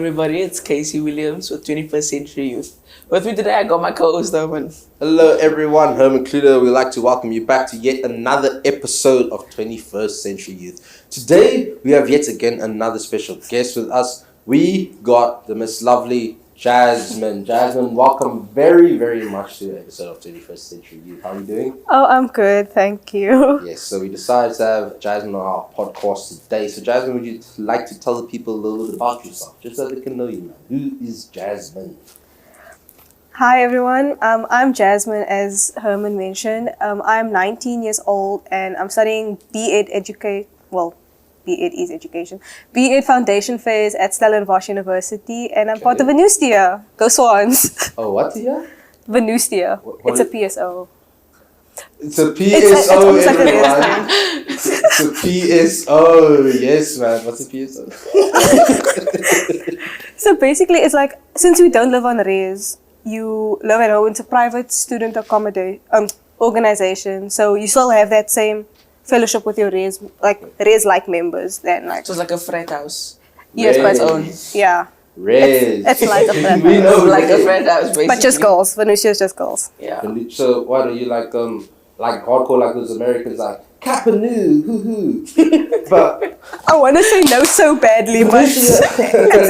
everybody, it's Casey Williams with 21st Century Youth. With me today, I got my co-host, Herman. Hello everyone, Herman Kluder. We'd like to welcome you back to yet another episode of 21st Century Youth. Today, we have yet again another special guest with us. We got the Miss Lovely Jasmine. Jasmine, welcome very, very much to the episode of 21st Century Youth. How are you doing? Oh, I'm good, thank you. Yes, so we decided to have Jasmine on our podcast today. So Jasmine, would you like to tell the people a little bit about yourself, just so they can know you, man? Who is Jasmine? Hi everyone, I'm Jasmine, as Herman mentioned. I'm 19 years old and I'm studying B.Ed Foundation Phase at Stellenbosch University, and I'm part of Venustia. Go Swans! Oh, what year? Venustia. It's a is- PSO. It's a PSO, It's almost like a everyone. It's a PSO. Yes, man. What's a PSO? So basically, it's like, since we don't live on res, you live at home. It's a private student organization, so you still have that same fellowship with your res-like members. Then like, So it's like a frat house. yes, Res. but yeah, Res. it's like a frat We house. know Like a Res. frat house, basically. But just girls. Venusia is just girls. Yeah. So what are you like hardcore like those Americans like Kapanoo, hoo hoo. But I want to say no so badly, but it's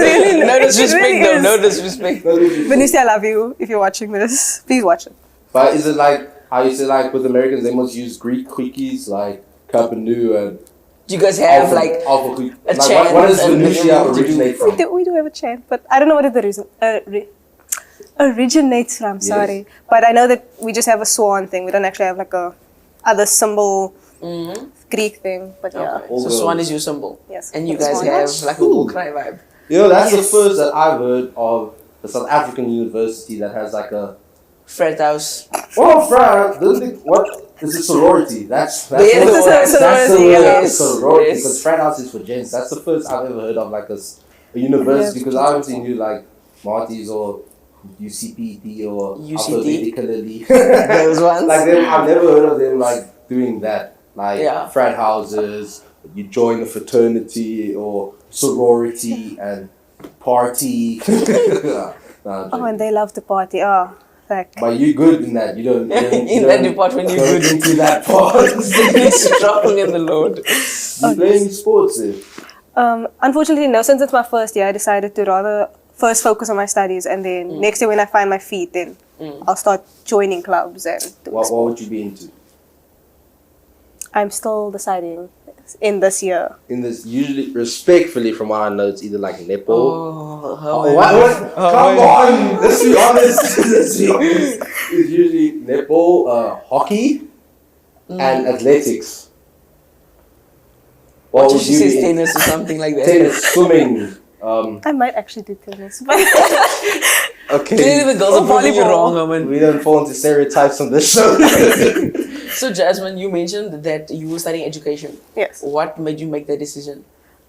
really No it disrespect really though, is. no disrespect. Venusia, I love you. If you're watching this, please watch it. But is it like how you say like with Americans they must use Greek quickies like Kapanoo and Do you guys have like alpha quick. a Like chant what does and Venusia then- originate We from? do have a chant, but I don't know what the reason originates from. Yes. Sorry, but I know that we just have a swan thing. We don't actually have like a other symbol Greek thing. But yeah, Okay. All So girls. Swan is your symbol. yes. And you it's guys swan. have That's like a cool. war cry vibe. You know, that's Yes. the first that I've heard of a South African university that has like a Frat house. Fran, what is a sorority? That's There is the a word. That's the sorority, word. yes. Sorority, Yes. because frat house is for gents. That's the first I've ever heard of like a university, because I haven't seen you like Marty's or UCPD or UCD. alphabetically. Those ones. Like them, I've never heard of them like doing that. Like Yeah. frat houses, you join a fraternity or sorority and party. Nah, I'm Oh, joking. and they love to party. Oh, like But you good in that. You don't. In that department, you're go good. into that part. You're strong in the Lord. You playing sports then? unfortunately, no. Since it's my first year, I decided to rather first focus on my studies, and then next year when I find my feet, then I'll start joining clubs and doing What sport. would you be into? I'm still deciding in this year. In this, usually, respectfully, from what I know, it's either like netball. Oh, how What? Come on, let's be honest. Let's be honest. It's usually netball, hockey, and athletics. What would if she you says be into? tennis or something like that? Tennis, swimming. I might actually do tennis, but Okay. Clearly the girls Or are proving you volleyball. wrong, Herman. We don't fall into stereotypes on this show. So Jasmine, you mentioned that you were studying education. yes. What made you make that decision?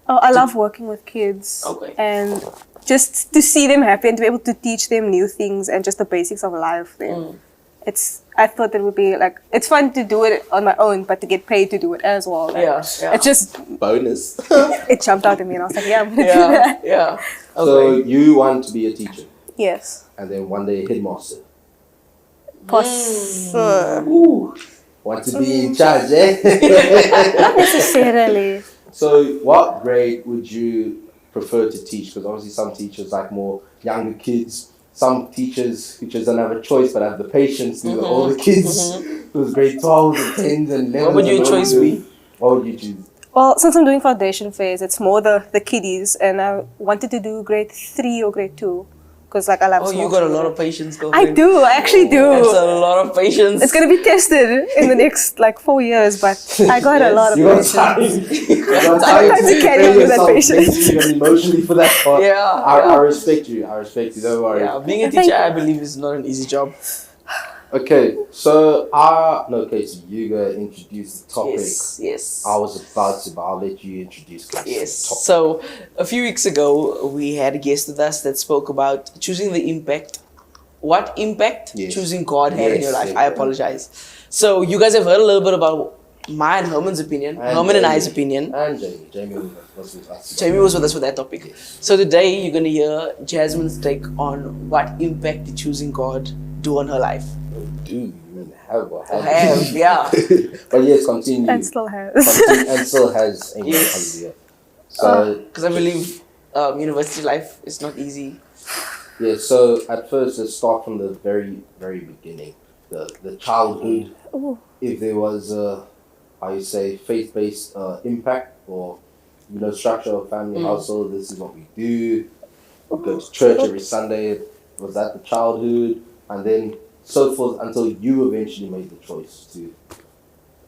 Oh, I love working with kids. Okay. And just to see them happy and to be able to teach them new things and just the basics of life. Then I thought it would be like, it's fun to do it on my own, but to get paid to do it as well. Like, Yeah, yeah. It just, Bonus. it jumped out at me and I was like, yeah, I'm going to do Yeah, that. yeah. So Okay. you want to be a teacher, Yes. and then one day headmaster. Ooh. Want to be in charge, eh? Not necessarily. So what grade would you prefer to teach? Because obviously some teachers like more younger kids. Some teachers don't have a choice but have the patience to the older kids. Those grade 12s and 10s and 11s. What would your and choice older. be? What would you choose? Well, since I'm doing foundation phase, it's more the kiddies, and I wanted to do grade 3 or grade 2. Because like I love Oh, small you got a children. lot of patience, I girlfriend. do, I actually do. That's a lot of patience. It's gonna be tested in the next like 4 years, but I got a lot of You got patience. time. You got time Sometimes you carry on with that yourself patience. mentally and emotionally for that part. Yeah, I yeah. respect you. I respect you. Don't worry. Yeah, being a Thank teacher, you. I believe, is not an easy job. Okay, so you gotta introduce the topic. Yes, yes. I was about to, but I'll let you introduce the Yes. topic. So, a few weeks ago, we had a guest with us that spoke about choosing the impact. What impact Yes. choosing God had in your Yes, life? yes. I apologize. So, you guys have heard a little bit about my and Herman's opinion, And Herman and Jamie. I's opinion. And Jamie. Jamie was with us. Jamie was with us for that topic. So today you're gonna hear Jasmine's take on what impact did choosing God do on her life. Do you mean have or Have, have? yeah. But yes, continue. And still has. And still has. Amen. Yes. Hallelujah. So, Because I believe university life is not easy. yeah, so at first, let's start from the very, very beginning. The childhood. Ooh. If there was how you say, faith-based impact or, structure of family household, this is what we do. We go to church every Sunday. Was that the childhood? And then so forth until you eventually made the choice to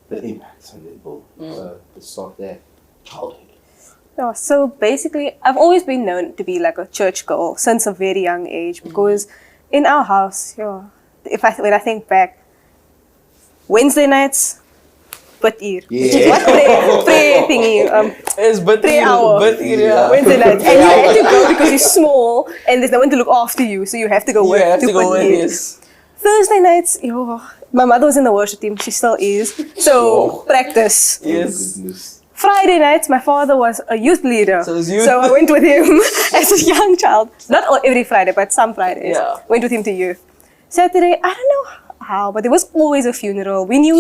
the impact and then boom. So let's start there. Childhood. Yeah, so basically, I've always been known to be like a church girl since a very young age because in our house, when I think back, Wednesday nights, Batir. Yeah. What prayer thingy? It's but Prayer hour. Yeah. Wednesday nights. And you have to go because you're small and there's no one to look after you, so you have to go You with have to go with Batir. yes. Thursday nights, my mother was in the worship team, she still is. So practice. Yes. Goodness. Friday nights, my father was a youth leader. So it was youth. So I went with him as a young child. Not every Friday, but some Fridays. Yeah. Went with him to youth. Saturday, I don't know how, but there was always a funeral. We knew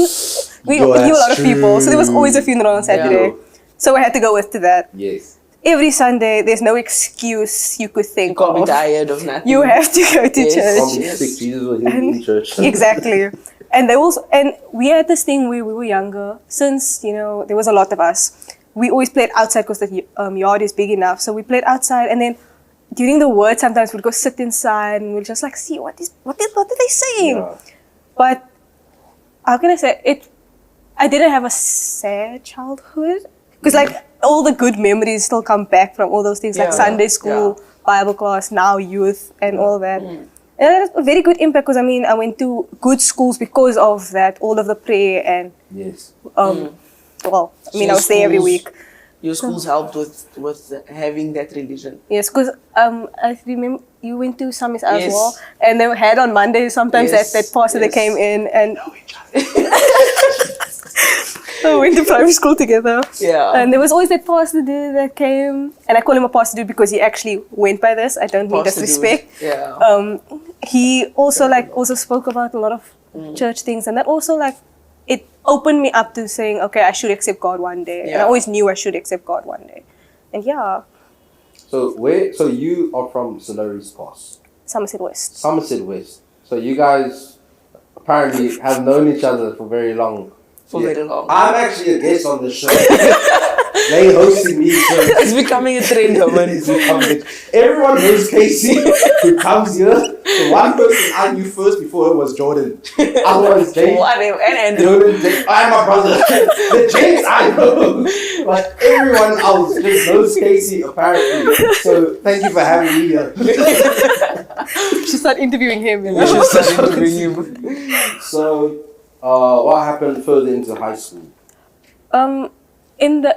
a lot of people, so there was always a funeral on Saturday. Yeah. So I had to go to that. Yes. Every Sunday, there's no excuse you could think Can't be of. tired of nothing. You have to go to Yes. church. From sick Jesus was in church. Exactly. And we had this thing where we were younger, since, there was a lot of us. We always played outside because the yard is big enough. So we played outside, and then during the word, sometimes we'd go sit inside and we'd just like see what are they saying. Yeah. But how can I say it? I didn't have a sad childhood because like all the good memories still come back from all those things like Yeah. Sunday school, Bible class, now youth, and all that. And that has a very good impact because I went to good schools because of that, all of the prayer and Yes. well, So I your was there every schools- week. Your schools helped with having that religion. Yes, because I remember you went to Summit as Yes. well, and they had on Mondays sometimes Yes, that pastor that yes. came in and we went to primary school together. Yeah. And there was always that pastor dude that came, and I call him a pastor dude because he actually went by this. I don't mean Pastor dude. disrespect. Yeah. He also spoke about a lot of church things, and that also it opened me up to saying, okay, I should accept God one day, and I Yeah. always knew I should accept God one day, and yeah, So you are from St. Mary's Pass, Somerset West. Somerset West. So you guys apparently have known each other for very long. For very long. I'm actually a guest on the show. They hosting me. So It's becoming a trend, Herman. it's becoming- Everyone knows Casey who comes here. The one person I knew first before her was Jordan. Otherwise, James. Whatever. And Andrew. Jordan, James, I'm my brother. The James I know. But everyone else just knows Casey apparently. So thank you for having me here. You should start interviewing him. We should start interviewing him. So, what happened further into high school? In the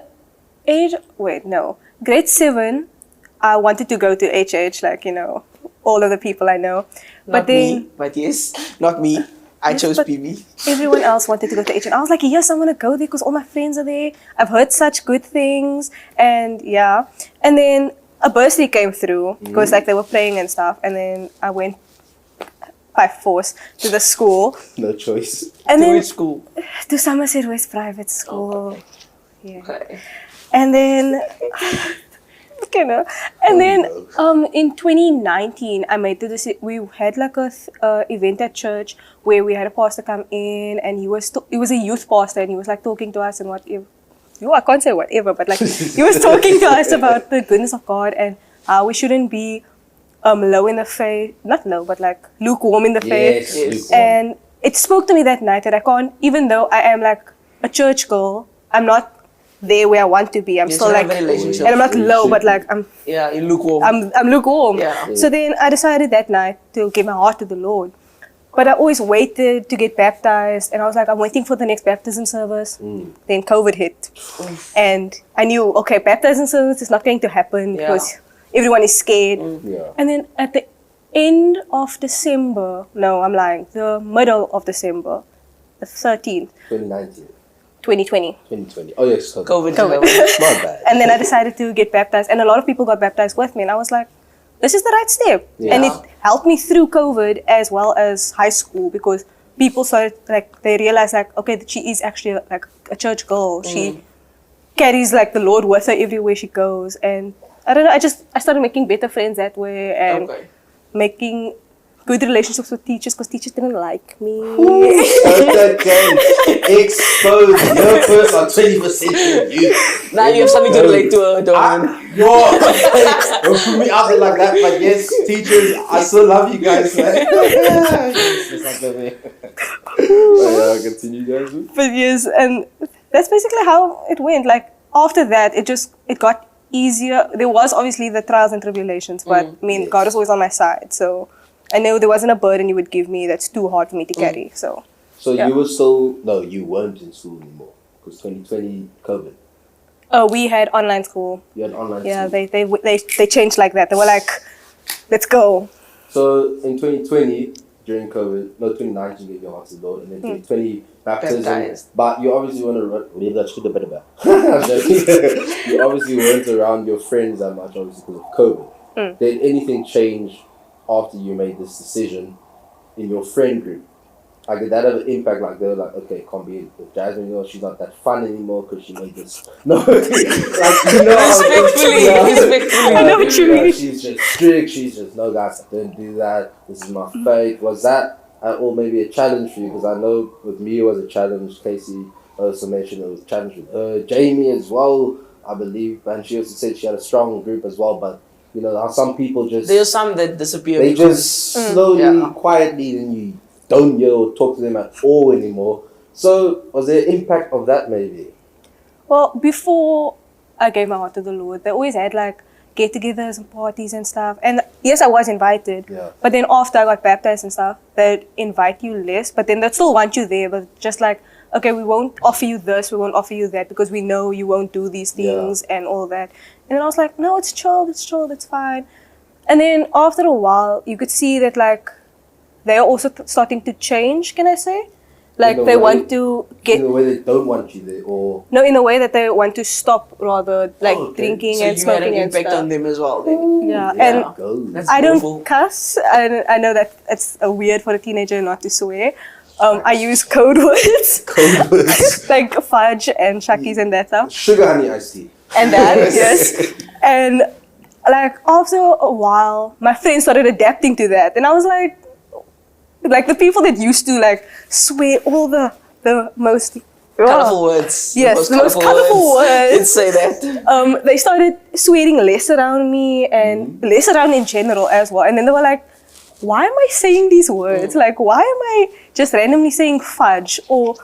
grade 7, I wanted to go to HH, all of the people I know. Not But then me, but yes, not me. I Yes, chose but- PB. everyone else wanted to go to HH. And I was like, yes, I want to go there because all my friends are there. I've heard such good things. And yeah. And then a bursary came through because they were playing and stuff. And then I went by force to the school. No choice. And To then which school? to Somerset West Private School. Yeah. Okay. And then, in 2019, I made we had like a event at church where we had a pastor come in, and he was a youth pastor, and he was like talking to us and whatever. I can't say whatever, but like he was talking to us about the goodness of God and how we shouldn't be low in the faith, not low, but like lukewarm in the faith. Yes. Yes. lukewarm. And it spoke to me that night that I can't, even though I am like a church girl, I'm not there where I want to be. I'm You still still like, have a relationship. and I'm not You low, should but be. like Yeah, you lukewarm. I'm lukewarm. Yeah. So then I decided that night to give my heart to the Lord. But I always waited to get baptized, and I was like, I'm waiting for the next baptism service. Then COVID hit, and I knew, okay, baptism service is not going to happen Yeah. because everyone is scared. Yeah. And then at the end of December, no, I'm lying, the middle of December, the 13th, 2019. 2020. 2020. Oh yes, COVID. COVID. COVID. Not bad. And then I decided to get baptized, and a lot of people got baptized with me, and I was like, this is the right step. Yeah. And it helped me through COVID as well as high school, because people started, like, they realized, like, okay, that she is actually like a church girl. She carries like the Lord with her everywhere she goes, and I don't know, I started making better friends that way, and Okay. making good relationships with teachers, because teachers didn't like me. Okay, exposed your first on 21st century youth. Now you have something to relate to, Doran. Don't put me out there like that, but yes, teachers, I still love you guys, man. It's not the way. Yeah, continue, guys. But yes, and that's basically how it went. Like, after that, it got easier. There was obviously the trials and tribulations, but I mean, God was always on my side. So I know there wasn't a burden you would give me that's too hard for me to carry. So yeah. You were still, no, you weren't in school anymore, because 2020 COVID. We had online school. You had online Yeah, school. they changed like that. They were like, let's go. So in 2020, during COVID, no, 2019 you gave your heart to the Lord, and then 2020 baptism. Baptized. But you obviously want to leave that shit a bit about. You obviously weren't around your friends that much, obviously because of COVID. Did anything change after you made this decision in your friend group? Like, did that have an impact? Like, they were like, okay, can't be with Jasmine, you know, she's not that fun anymore because she made this. No, like, you know, Respectfully, respectfully. I know what you mean. She's just strict. She's just, no, guys, I don't do that. This is my faith. Was that at all maybe a challenge for you? Because I know with me it was a challenge. Casey also mentioned it was a challenge with her. Jamie as well, I believe, and she also said she had a strong group as well. But you know how some people just There's some that disappear. they because- just slowly, Yeah. quietly, and you don't hear or talk to them at all anymore. So was there impact of that maybe? Well, before I gave my heart to the Lord, they always had like get-togethers and parties and stuff. And yes, I was invited. Yeah. But then after I got baptized and stuff, they'd invite you less. But then they'd still want you there. But just like, okay, we won't offer you this, we won't offer you that, because we know you won't do these things and all that. And then I was like, no, it's chill, it's fine. And then after a while, you could see that like they're also starting to change, can I say? Like In a they way- want to get in a way they don't want you there, or no, in a way that they want to stop rather, like okay. drinking So and you had smoking an and impact stuff. on them as well. Then. Yeah, Yeah. and go. That's I beautiful. don't cuss. I know that it's weird for a teenager not to swear. I use code words Code words. like fudge and shakis and that stuff. Sugar honey iced tea. And that, yes. And like after a while, my friends started adapting to that, and I was like the people that used to like swear all the most Colorful words. Yes, the most colourful words. Let's say that. they started swearing less around me and less around in general as well. And then they were like, why am I saying these words? Like, why am I just randomly saying fudge or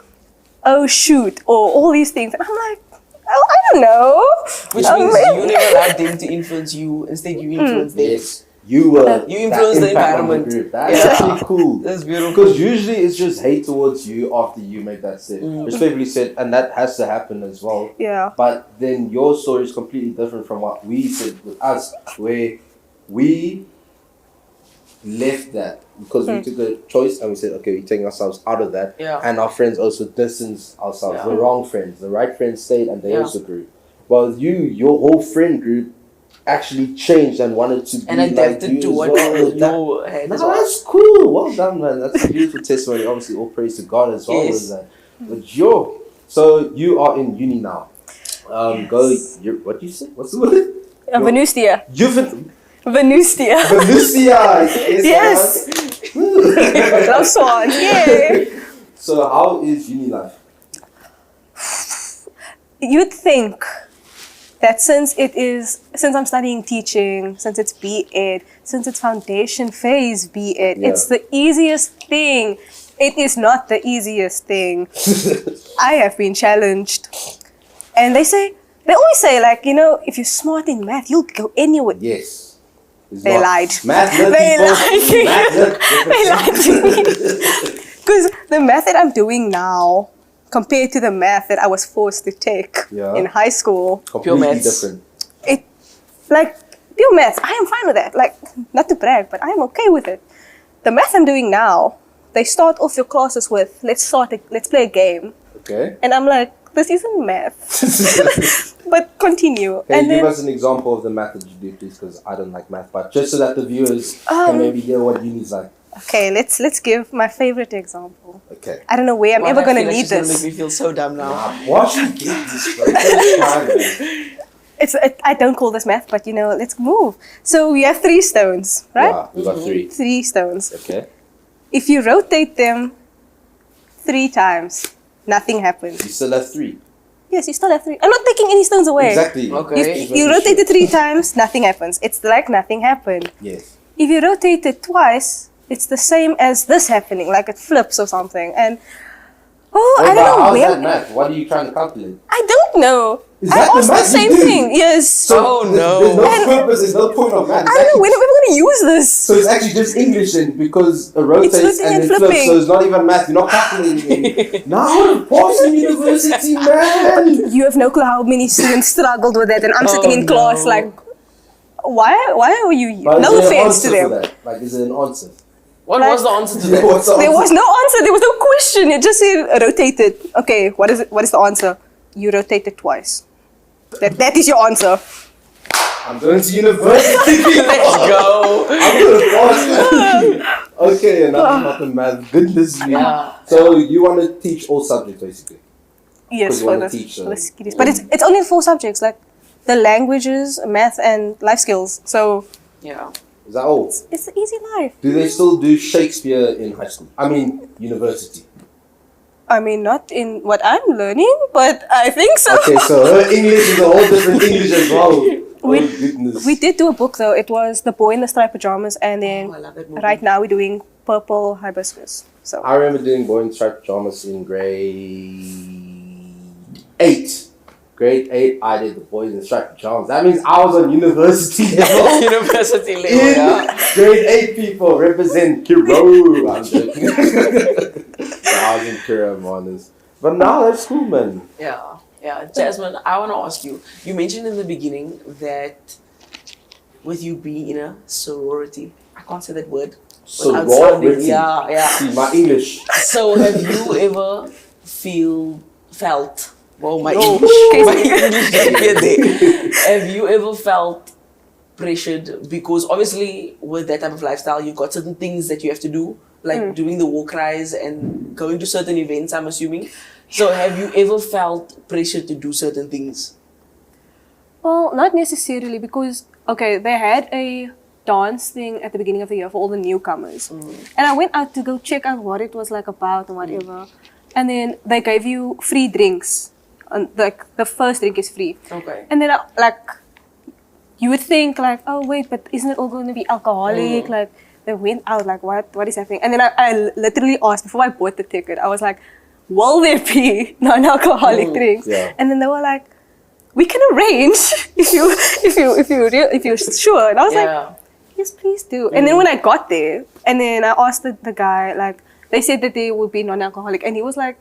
oh shoot or all these things? And I'm like, oh, I don't know. Which means you never allowed them to influence you. Instead, you influenced them. Yes. You were You influence that the impact on environment. group. That's Yeah. actually cool. That's beautiful. Because usually it's just hate towards you after you make that step. Respectfully said, and that has to happen as well. Yeah. But then your story is completely different from what we said with us, where we left that because we took a choice and we said, okay, we're taking ourselves out of that. Yeah. And our friends also distanced ourselves. Yeah. The wrong friends. The right friends stayed and they Yeah. also grew. While your whole friend group actually changed and wanted to be And adapted like to you what as well. you had No, as well. that's cool. Well done, man. That's a beautiful testimony. Obviously, all praise to God as well. Yes. With that. But so you are in uni now. What do you say? What's the word? Venustia. You've been Venustia. Venusia. Yes. Love swans. Yay. So how is uni life? You'd think that since I'm studying teaching, since it's B.Ed, since it's foundation phase B.Ed, Yeah. it's the easiest thing. It is not the easiest thing. I have been challenged. And they always say, like, you know, if you're smart in math, you'll go anywhere. Yes. It's They not. lied. Math lit They people. lied to you. Math lit. They lied to me. Because the math that I'm doing now, compared to the math that I was forced to take Yeah. in high school, Completely maths. different. it, like, pure maths, I am fine with that. Like, not to brag, but I am okay with it. The math I'm doing now, they start off your classes with, let's play a game. Okay. And I'm like, this isn't math. But continue. Can And you give then us an example of the math that you do, please? Because I don't like math, but just so that the viewers can maybe hear what uni's like. okay, let's give my favorite example. Okay. I don't know where I'm Why ever I gonna feel like need she's gonna this. make me feel so dumb now. Why should you get this, bro? It's fine, man. I don't call this math, but let's move. So we have 3 stones, right? Yeah, we got 3. 3 stones. Okay. If you rotate them 3 times, nothing happens. You still have 3. Yes, you still have 3. I'm not taking any stones away. Exactly. Okay. You rotate it 3 times, nothing happens. It's like nothing happened. Yes. If you rotate it twice, it's the same as this happening, like it flips or something. And I don't know how's where. that math? What are you trying to calculate? I don't know. Is I that the asked the math you same do? thing. Yes. So- Oh, no. There's no purpose, there's no point of math. I don't know. When am I going to use this? So it's actually just English then, because it rotates flipping and and it flips, flipping. so it's not even math, you're not calculating it. Now I would have passed in university, man! You have no clue how many students struggled with that, and I'm sitting in Oh, class no. like, why are you? But No is there an offense to answer for them. that? Like, is there an answer? What was the answer to that? What's the There answer? was no answer. There was no question. It just said rotated. Okay, what is it? What is the answer? You rotate it twice. That is your answer. I'm going to university. Let's go. I'm going to pass. Okay, enough about the math. Goodness me. Yeah. So you want to teach all subjects, basically? Yes, you for wanna the, teach, for the skills. But it's only 4 subjects, like the languages, math, and life skills. So Yeah. Is that all? it's the easy life. Do they still do Shakespeare in high school? I mean, university. I mean, not in what I'm learning, but I think so. Okay, so her English is a whole different English as well. Oh, We- goodness. We did do a book though. It was The Boy in the Striped Pajamas, and then Oh, I love that movie. right now we're doing Purple Hibiscus. So I remember doing Boy in Striped Pajamas in grade 8. Grade 8, I did the Boys in Striped Pajamas. That means I was on university level. University level, In yeah. grade 8 people represent Kiro. I'm joking. I was in Kiro Honors. But now that's cool, man. Yeah, yeah. Jasmine, I want to ask you. You mentioned in the beginning that with you being in a sorority, I can't say that word. without sounding- Sorority. Yeah, yeah. See, my English. So have you ever felt? Well, my No. English, my English didn't get there. Have you ever felt pressured? Because obviously, with that type of lifestyle, you've got certain things that you have to do, like doing the war cries and going to certain events. I'm assuming. So, have you ever felt pressure to do certain things? well, not necessarily because they had a dance thing at the beginning of the year for all the newcomers, and I went out to go check out what it was like about and whatever, and then they gave you free drinks, and like the first drink is free. Okay. And then, you would think, like, oh, wait, but isn't it all going to be alcoholic? Like, they went out, like, what is happening? And then I literally asked, before I bought the ticket, I was like, will there be non-alcoholic drinks? Yeah. And then they were like, we can arrange if you're sure. And I was like, Yeah. yes, please do. And then when I got there, and then I asked the guy, like, they said that they would be non-alcoholic, and he was like,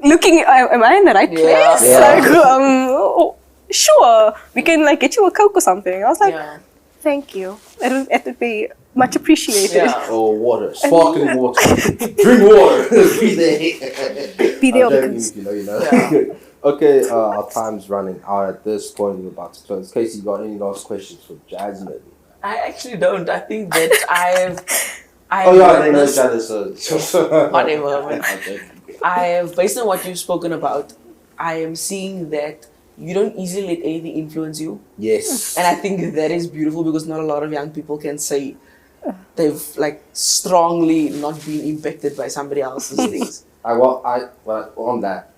looking, am I in the right Yeah. place? Yeah. Like, sure, we can like get you a Coke or something. I was like, Yeah. thank you. It would be much appreciated. Yeah. Or water. Sparkling water. Drink water. Be there. Be there I'm on joking, this. you know, you know. Yeah. Okay, our time's running out at this point. We're about to close. Casey, you got any last questions for Jasmine? I actually don't. I think that I've Oh yeah, they know witnessed- each other, so Whatever, man. Okay. I have, based on what you've spoken about, I am seeing that you don't easily let anything influence you. Yes. And I think that is beautiful because not a lot of young people can say they've like strongly not been impacted by somebody else's things. Well, on that,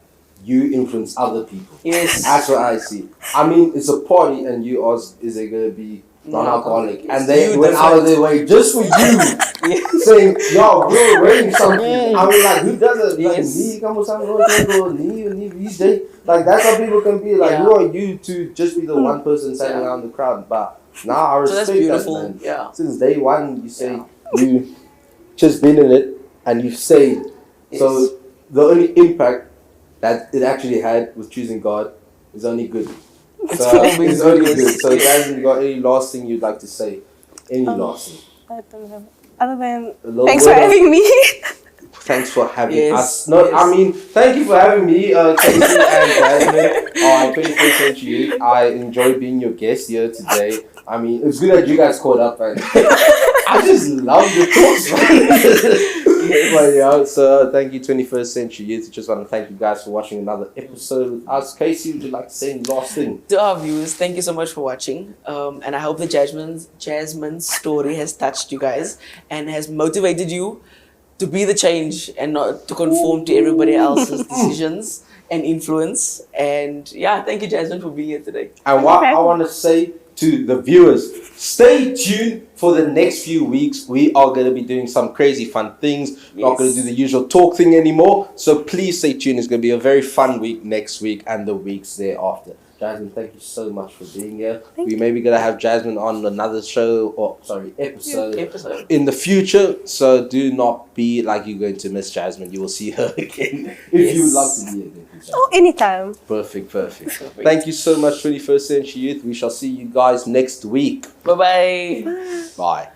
you influence other people. Yes. That's what I see. I mean, it's a party, and you ask, is it gonna be non-alcoholic? Yes. And they You went out of different. their way just for you, Yes. saying, "Yo, we're arranging something." I mean, like, who does it? Like, Yes. me, come with something, these days. Like, that's how people can be. Like, Yeah. who are you to just be the one person standing Yeah. around the crowd? But now I So that's respect beautiful. that, man. Yeah. Since day one, you say Yeah. you just been in it and you've stayed. Yes. So the only impact that it actually had with choosing God is only good. It's So, always it's only good, good. yes. So guys, you got any last thing you'd like to say? Any last thing? I don't know. Other than A little thanks for word of- having me. thanks for having Yes, us. No, yes. I mean, thank you for having me, Casey and Jasmine on 21st Century Youth. I enjoy being your guest here today. I mean, it's good that you guys caught up, man. I just love the talks, man. But yeah, so thank you, 21st Century Youth. Just want to thank you guys for watching another episode with us. Casey, would you like to say any last thing? To our viewers, thank you so much for watching. And I hope the Jasmine's story has touched you guys and has motivated you to be the change and not to conform to everybody else's decisions and influence. And yeah, thank you, Jasmine, for being here today. And what I want to say to the viewers, stay tuned for the next few weeks. We are going to be doing some crazy fun things. We're not going to do the usual talk thing anymore. So please stay tuned. It's going to be a very fun week next week and the weeks thereafter. Jasmine, thank you so much for being here. We may be going to have Jasmine on another show, episode in the future. So do not be like you're going to miss Jasmine. You will see her again if you would love to be here. Oh, anytime. Perfect. Thank you so much, 21st Century Youth. We shall see you guys next week. Bye-bye. Bye.